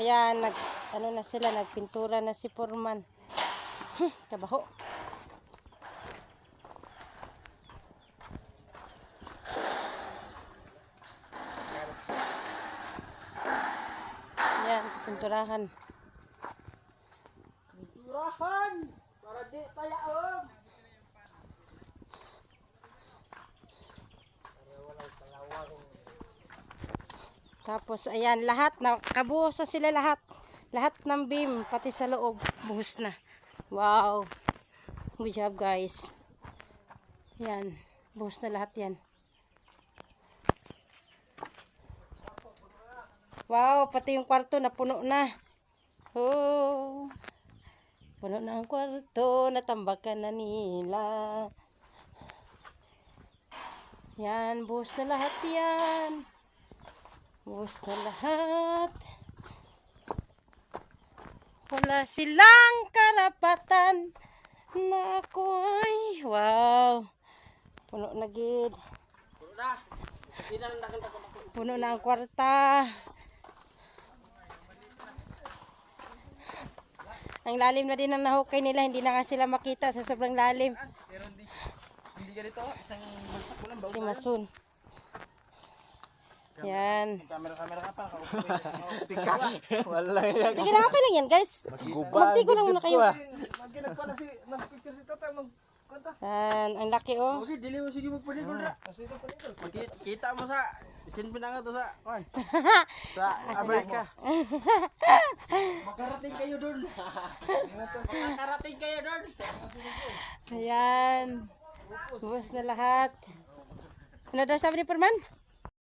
Ayan, ano na sila, nagpintura na si Foreman. Kabaho. Ayan, pinturahan. Pinturahan! Para di tayaog! Tapos, ayan, lahat, nakabuhos na sila lahat. Lahat ng beam, pati sa loob, buhos na. Wow! Good job, guys. Ayan, buhos na lahat yan. Wow, pati yung kwarto napuno na. Oh, puno na ang kwarto, natambakan na nila. Yan, buhos na lahat yan. Buhos na lahat. Wala silang karapatan na ako ay, wow. Puno na gid. Puno na! Puno na ang kwarta. Ang lalim na din ang nahukay nila, hindi na nga sila makita sa sobrang lalim. Pero hindi ganito, isang bagsak ko lang ba? Si Masun. Yan. Kamera ka pa, kaupin ka. Wala yan. Sige na, okay lang yan, guys. Magtigo lang muna kayo. Mag-picture si Tata, mag-konta. Yan, ang laki oh. Okay, dili mo sige magpaligol ra. Kita mo sa isin pinanga to sa kon. Sa Amerika. Makarating kayo doon. Makarating kayo doon. Ayan. Buhos na lahat. Ano daw sabi ni Foreman?